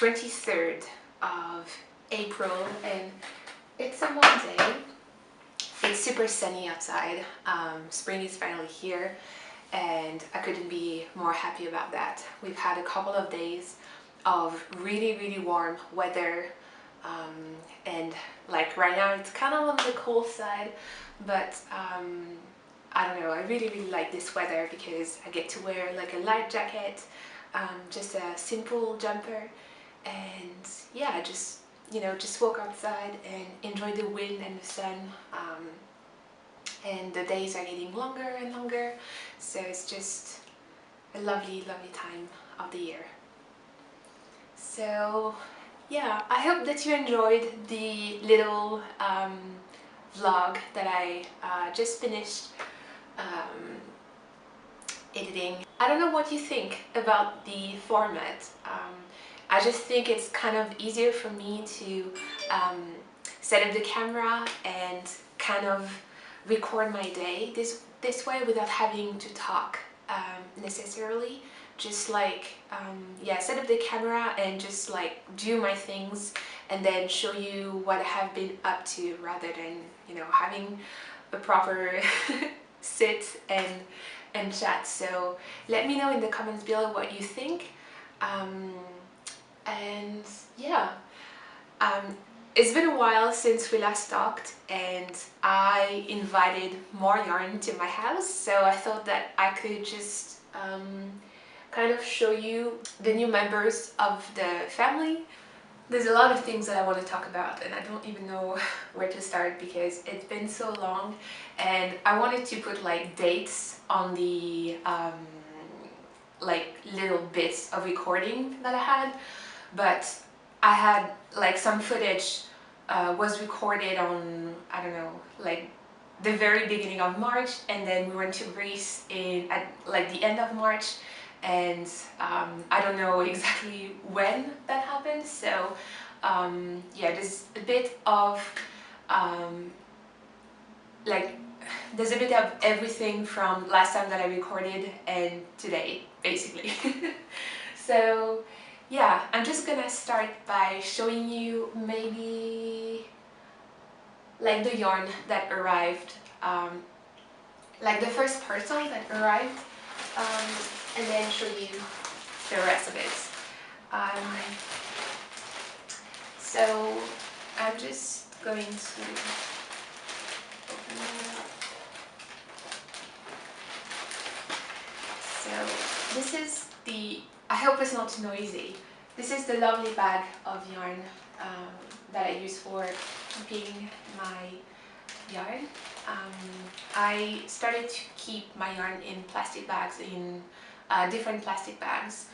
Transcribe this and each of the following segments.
23rd of April and it's a Monday. It's super sunny outside. Spring is finally here and I couldn't be more happy about that. We've had a couple of days of really warm weather and like right now it's kind of on the cold side, but I don't know, I really like this weather because I get to wear like a light jacket, just a simple jumper, and yeah, just walk outside and enjoy the wind and the sun. And the days are getting longer and longer, so it's just a lovely time of the year. So yeah, I hope that you enjoyed the little vlog that I just finished editing. I don't know what you think about the format. I just think it's kind of easier for me to set up the camera and kind of record my day this way without having to talk necessarily. Just like yeah, set up the camera and just like do my things and then show you what I have been up to, rather than having a proper sit and chat. So let me know in the comments below what you think. And yeah, it's been a while since we last talked and I invited more yarn to my house, so I thought that I could just kind of show you the new members of the family. There's a lot of things that I want to talk about and I don't even know where to start because it's been so long, and I wanted to put like dates on the like little bits of recording that I had, but I had like some footage was recorded on, I don't know, like the very beginning of March, and then we went to Greece at like the end of March, and I don't know exactly when that happened. So yeah, there's a bit of like there's a bit of everything from last time that I recorded and today, basically. So yeah, I'm just gonna start by showing you maybe like the yarn that arrived, like the first parcel that arrived, and then show you the rest of it. So I'm just going to open it up. So this is the, I hope it's not noisy, this is the lovely bag of yarn that I use for keeping my yarn. I started to keep my yarn in plastic bags, in different plastic bags.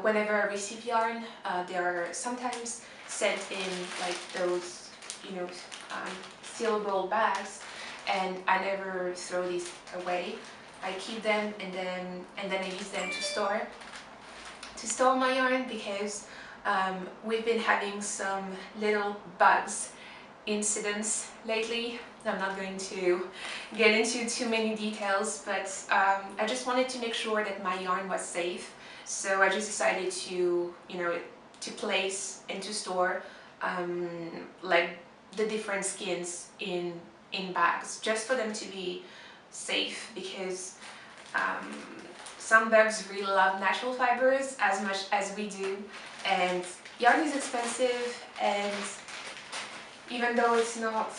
Whenever I receive yarn, they are sometimes sent in like those, sealable bags, and I never throw these away. I keep them and then I use them to store my yarn, because we've been having some little bugs incidents lately. I'm not going to get into too many details, but I just wanted to make sure that my yarn was safe. So I just decided to, to place and to store like the different skins in bags, just for them to be safe, because some bugs really love natural fibers as much as we do, and yarn is expensive, and even though it's not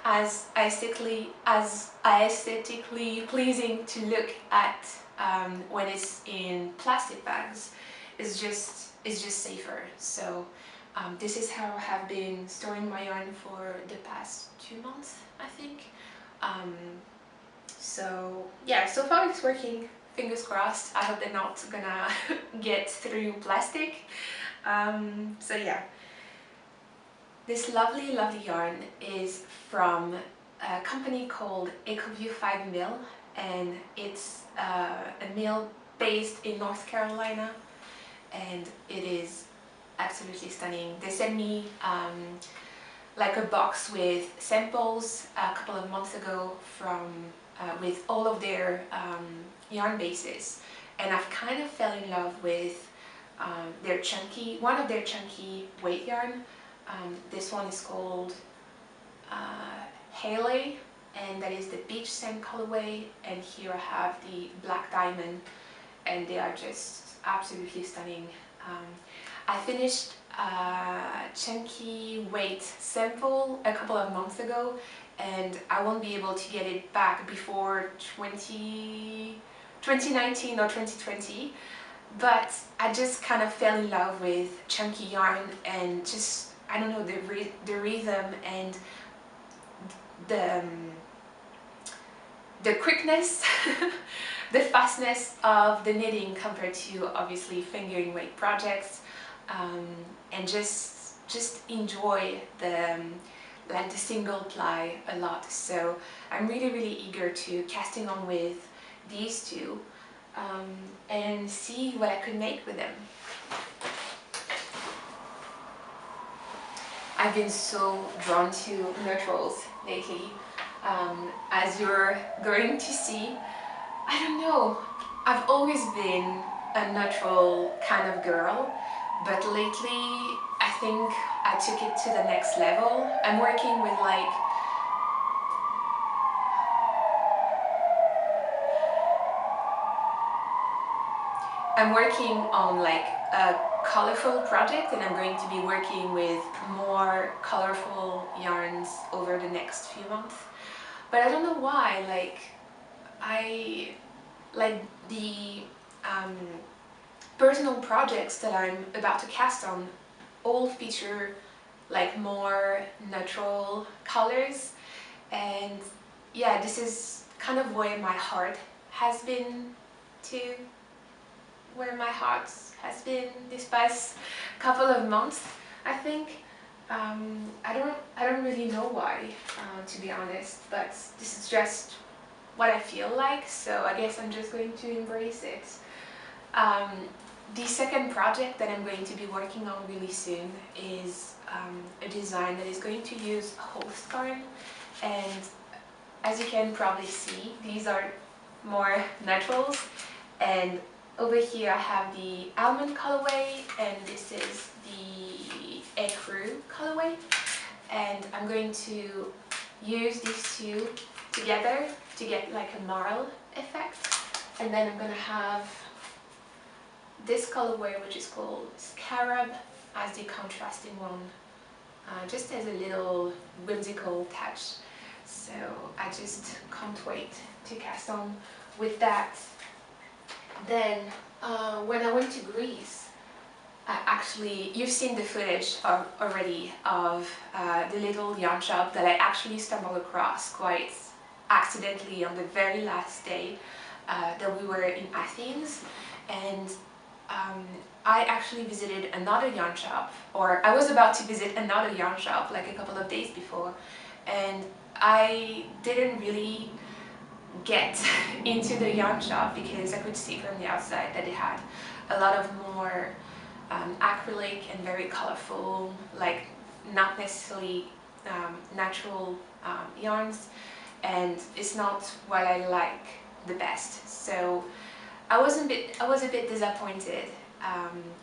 as aesthetically pleasing to look at when it's in plastic bags, it's just safer. So this is how I have been storing my yarn for the past 2 months, I think. So yeah, so far it's working. Fingers crossed. I hope they're not gonna get through plastic. So yeah, this lovely yarn is from a company called EcoView 5 Mill, and it's a mill based in North Carolina, and it is absolutely stunning. They sent me like a box with samples a couple of months ago from with all of their yarn bases, and I've kind of fell in love with They're chunky, one of their chunky weight yarn. This one is called Haley, and that is the beach sand colorway, and here I have the black diamond, and they are just absolutely stunning. I finished a chunky weight sample a couple of months ago, and I won't be able to get it back before 2019 or 2020, but I just kind of fell in love with chunky yarn, and just, I don't know, the rhythm and the quickness, the fastness of the knitting compared to obviously fingering weight projects, and just enjoy the like the single ply a lot. So I'm really eager to casting on with these two, and see what I could make with them. I've been so drawn to neutrals lately. As you're going to see, I don't know, I've always been a neutral kind of girl, but lately I think I took it to the next level. I'm working with on like a colorful project, and I'm going to be working with more colorful yarns over the next few months. But I don't know why, I like the personal projects that I'm about to cast on all feature like more natural colors, and yeah, this is kind of where my heart has been too. Where my heart has been this past couple of months, I think. I don't really know why, to be honest, but this is just what I feel like, so I guess I'm just going to embrace it. The second project that I'm going to be working on really soon is a design that is going to use host yarn, and as you can probably see, these are more naturals, and over here I have the almond colorway, and this is the ecru colorway, and I'm going to use these two together to get like a marl effect. And then I'm going to have this colorway, which is called Scarab, as the contrasting one, just as a little whimsical touch. So I just can't wait to cast on with that. Then when I went to Greece, you've seen the footage already of the little yarn shop that I actually stumbled across quite accidentally on the very last day that we were in Athens. And I actually visited another yarn shop, or I was about to visit another yarn shop like a couple of days before, and I didn't really get into the yarn shop because I could see from the outside that they had a lot of more acrylic and very colorful, like not necessarily natural yarns, and it's not what I like the best. So I was a bit disappointed,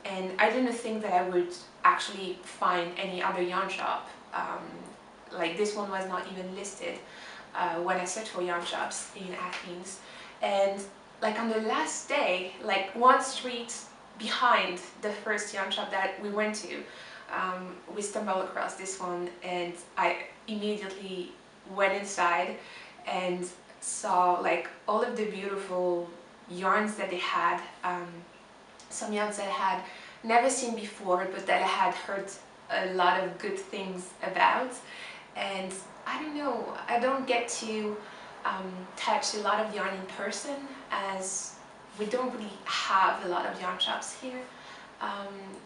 and I didn't think that I would actually find any other yarn shop. Like this one was not even listed when I searched for yarn shops in Athens. And like on the last day, like one street behind the first yarn shop that we went to, we stumbled across this one, and I immediately went inside and saw like all of the beautiful yarns that they had, some yarns that I had never seen before but that I had heard a lot of good things about. And I don't know, I don't get to touch a lot of yarn in person, as we don't really have a lot of yarn shops here,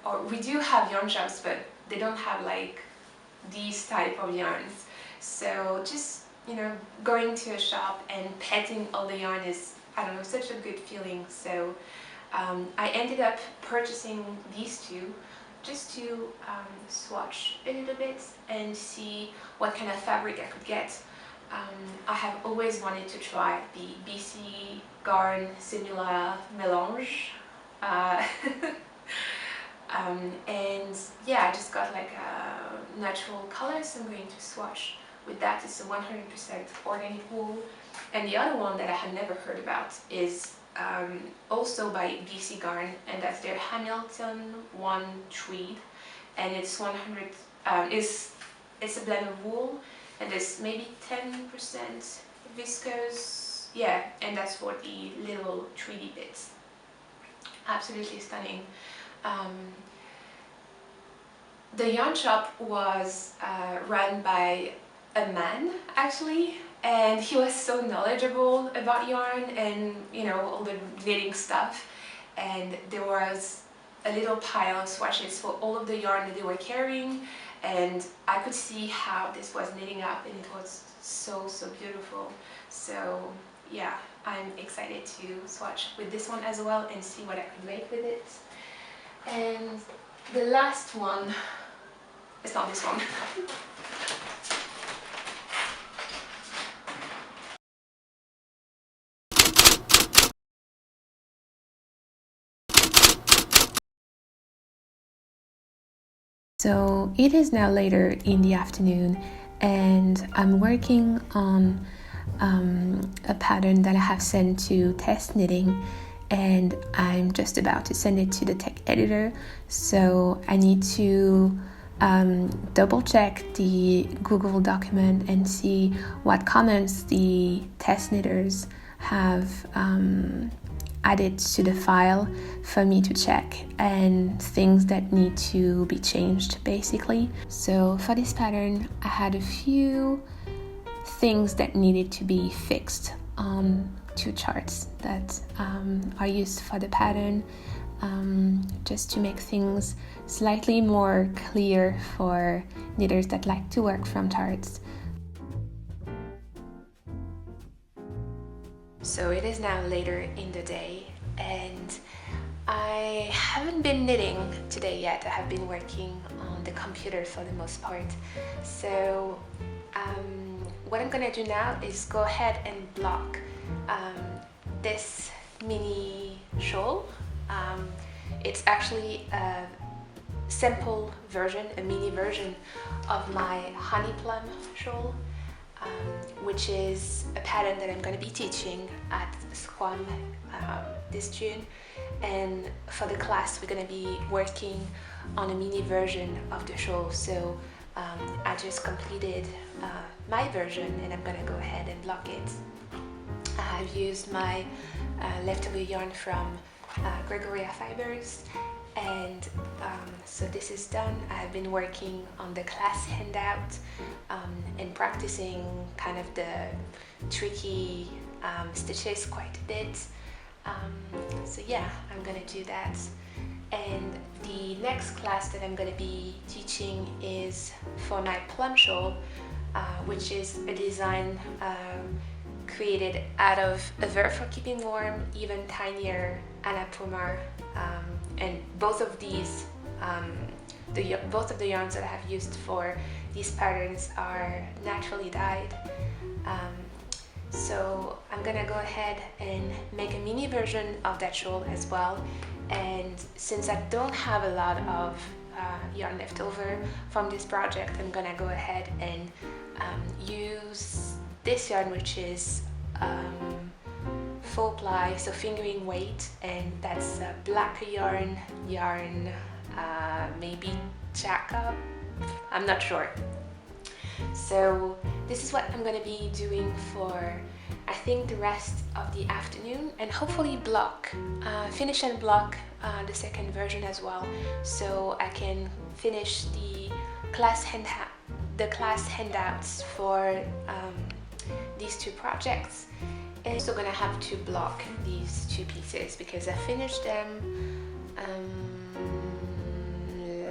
or we do have yarn shops but they don't have like these type of yarns. So just, you know, going to a shop and petting all the yarn is, I don't know, such a good feeling. So I ended up purchasing these two just to swatch a little bit and see what kind of fabric I could get. I have always wanted to try the BC Garn Simula Melange. And yeah, I just got like a natural color, so I'm going to swatch with that. It's a 100% organic wool. And the other one that I had never heard about is also by BC Garn, and that's their Hamilton One Tweed, and it's 100. It's a blend of wool, and there's maybe 10% viscose. Yeah, and that's for the little tweedy bits. Absolutely stunning. Um, the yarn shop was run by a man actually, and he was so knowledgeable about yarn and all the knitting stuff. And there was a little pile of swatches for all of the yarn that they were carrying, and I could see how this was knitting up, and it was so beautiful. So yeah, I'm excited to swatch with this one as well and see what I could make with it. And the last one, it's not this one. So it is now later in the afternoon, and I'm working on a pattern that I have sent to Test Knitting, and I'm just about to send it to the tech editor. So I need to double check the Google document and see what comments the test knitters have added to the file for me to check, and things that need to be changed basically. So for this pattern I had a few things that needed to be fixed on two charts that are used for the pattern, just to make things slightly more clear for knitters that like to work from charts. So it is now later in the day, and I haven't been knitting today yet. I have been working on the computer for the most part. So what I'm gonna do now is go ahead and block this mini shawl. It's actually a simple version, a mini version of my honey plum shawl, which is a pattern that I'm going to be teaching at Squam this June. And for the class, we're going to be working on a mini version of the shawl. So I just completed my version, and I'm going to go ahead and block it. I've used my leftover yarn from Gregoria Fibers, and so this is done. I've been working on the class handout and practicing kind of the tricky stitches quite a bit. So yeah, I'm gonna do that. And the next class that I'm gonna be teaching is for my plum shawl, which is a design created out of a verb for keeping warm, even tinier anapoma, and both of these, both of the yarns that I have used for these patterns are naturally dyed. So I'm gonna go ahead and make a mini version of that shawl as well. And since I don't have a lot of yarn left over from this project, I'm gonna go ahead and use this yarn, which is full ply, so fingering weight, and that's black yarn, maybe Jacob, I'm not sure. So this is what I'm going to be doing for, I think, the rest of the afternoon, and hopefully finish and block the second version as well, so I can finish the class handouts for these two projects. And I'm also gonna have to block these two pieces because I finished them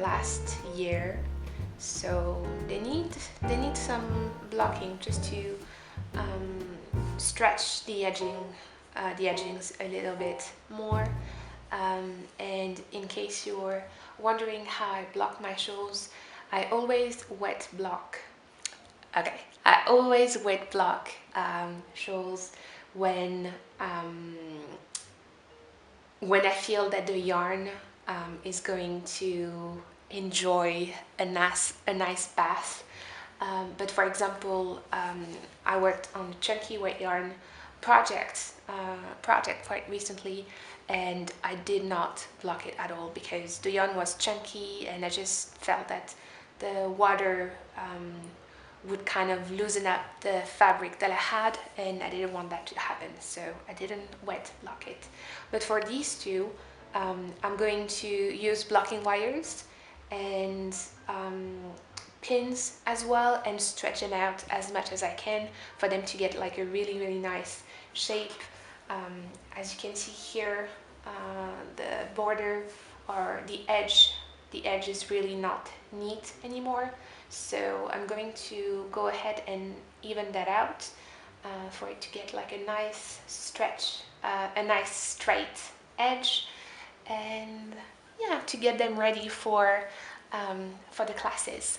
last year, so they need some blocking just to stretch the edgings a little bit more. And in case you're wondering how I block my shawls, I always wet block. Okay, I always wet block shawls when I feel that the yarn is going to enjoy a nice bath. But for example, I worked on the chunky weight yarn project quite recently, and I did not block it at all because the yarn was chunky, and I just felt that the water would kind of loosen up the fabric that I had, and I didn't want that to happen, so I didn't wet block it. But for these two, I'm going to use blocking wires and pins as well, and stretch them out as much as I can for them to get like a really nice shape. As you can see here, the border or the edge is really not neat anymore, so I'm going to go ahead and even that out for it to get like a nice stretch, a nice straight edge, and yeah, to get them ready for the classes.